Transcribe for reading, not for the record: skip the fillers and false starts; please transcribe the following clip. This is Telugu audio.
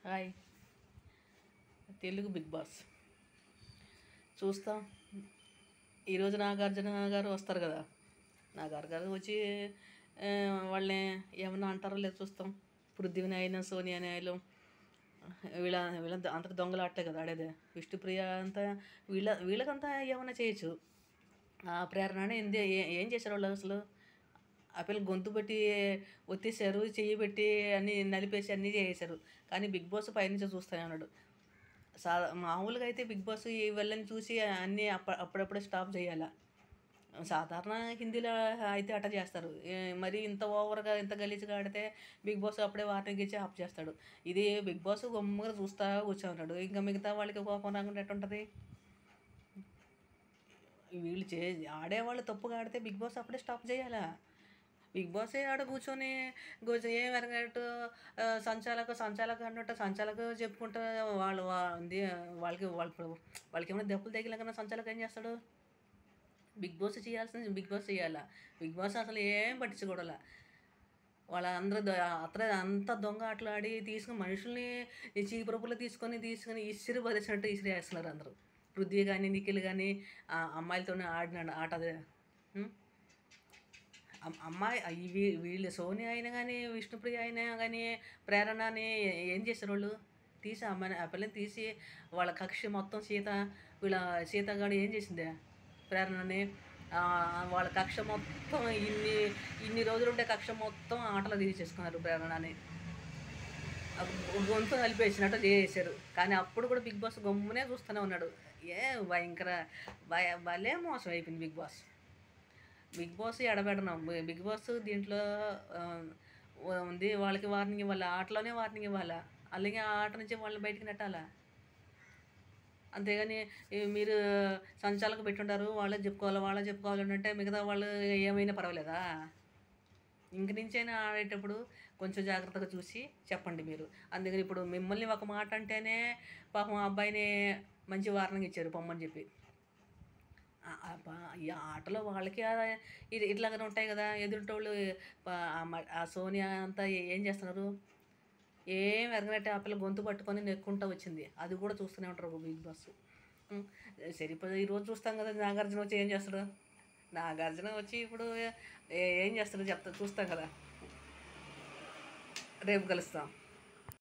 హాయ్. తెలుగు బిగ్ బాస్ చూస్తాం. ఈరోజు నాగార్జున గారు వస్తారు కదా. నాగార్జున గారు వచ్చి వాళ్ళని ఏమన్నా అంటారో లేదు చూస్తాం. పృథ్వీని అయినా సోనియా అయినా వీళ్ళ అంతకు దొంగలు ఆడతాయి కదా ఆడేది. విష్ణుప్రియ అంతా వీళ్ళకంతా ఏమన్నా చేయొచ్చు. ఆ ప్రేరణ ఏం చేశారు వాళ్ళు అసలు? ఆ పిల్ల గొంతు పెట్టి ఒత్తేసారు, చెయ్యి పెట్టి అన్నీ నలిపేసి అన్నీ చేసేశారు. కానీ బిగ్ బాస్ పైనుంచి చూస్తూనే ఉన్నాడు. మామూలుగా అయితే బిగ్ బాస్ ఈ వెళ్ళని చూసి అన్నీ అప్పుడప్పుడే స్టాప్ చేయాలి. సాధారణ హిందీలో అయితే అట్ట చేస్తారు. మరి ఇంత ఓవర్గా ఇంత గలీజ్గా ఆడితే బిగ్ బాస్ అప్పుడే వార్నింగ్ ఇచ్చి ఆఫ్ చేస్తాడు. ఇది బిగ్ బాస్ గమ్ముగా చూస్తూ కూర్చోన్నాడు. ఇంకా మిగతా వాళ్ళకి కోపం రాకుండా ఎట్టుంటుంది? వీళ్ళు ఆడేవాళ్ళు తప్పుగా ఆడితే బిగ్ బాస్ అప్పుడే స్టాప్ చేయాలా? బిగ్ బాసే ఆడ కూర్చొని ఏం ఎరగనట్టు సంచాలక అన్నట్టు సంచాలక చెప్పుకుంటూ వాళ్ళకి ఏమైనా దెబ్బలు తగిలిన సంచాలక ఏం చేస్తాడు? బిగ్ బాస్ చేయాల్సింది బిగ్ బాస్ చేయాలా? బిగ్ బాస్ అసలు ఏం పట్టించుకోవడాల. వాళ్ళందరూ అంత దొంగ ఆటలు ఆడి తీసుకుని మనుషుల్ని చీపురపుల్లో తీసుకొని ఇసిరి పదేసినట్టు ఇసిరి వేస్తున్నారు అందరూ. పృథ్వీ కానీ నిఖిల్ కానీ అమ్మాయిలతోనే ఆడిన ఆట అదే. అమ్మాయి వీళ్ళు సోనియా అయినా కానీ విష్ణుప్రియ అయినా కానీ ప్రేరణ అని ఏం చేశారు వాళ్ళు? తీసి ఆ పిల్లని తీసి వాళ్ళ కక్ష మొత్తం సీతగాడు ఏం చేసిందే ప్రేరణని? వాళ్ళ కక్ష మొత్తం ఇన్ని రోజులు ఉండే కక్ష మొత్తం ఆటలో తీసేసుకున్నారు ప్రేరణని. గొంతు కలిపేసినట్టు చేశారు. కానీ అప్పుడు కూడా బిగ్ బాస్ గమ్మునే చూస్తూనే ఉన్నాడు. భయంకర భలే మోసం అయిపోయింది బిగ్ బాస్. బిగ్ బాస్ ఎడబెడనాం. బిగ్ బాస్ దీంట్లో ఉంది. వాళ్ళకి వార్నింగ్ ఇవ్వాలి, ఆటలోనే వార్నింగ్ ఇవ్వాలా, అలాగే ఆ ఆట నుంచి వాళ్ళని బయటికి నెట్టాలా. అంతేగాని మీరు సంచాలకు పెట్టుంటారు, వాళ్ళే చెప్పుకోవాలి అంటే మిగతా వాళ్ళు ఏమైనా పర్వాలేదా? ఇంక నుంచైనా ఆడేటప్పుడు కొంచెం జాగ్రత్తగా చూసి చెప్పండి మీరు. అందుకని ఇప్పుడు మిమ్మల్ని ఒక మాట అంటేనే పాపం ఆ అబ్బాయిని మంచి వార్నింగ్ ఇచ్చారు పొమ్మని చెప్పి. ఈ ఆటలో వాళ్ళకి ఇట్లాగనే ఉంటాయి కదా. ఎదుటోళ్ళు ఆ సోనియా అంతా ఏం చేస్తున్నారు? ఏం ఎరగనట్టే ఆ పిల్ల గొంతు పట్టుకొని నెక్కుంటూ వచ్చింది. అది కూడా చూస్తూనే ఉంటారు బిగ్ బాస్. సరిపోదు. ఈరోజు చూస్తాం కదా నాగార్జున వచ్చి ఏం చేస్తాడు? నాగార్జున వచ్చి ఇప్పుడు ఏం చేస్తాడో చూస్తాం కదా. రేపు కలుస్తాం.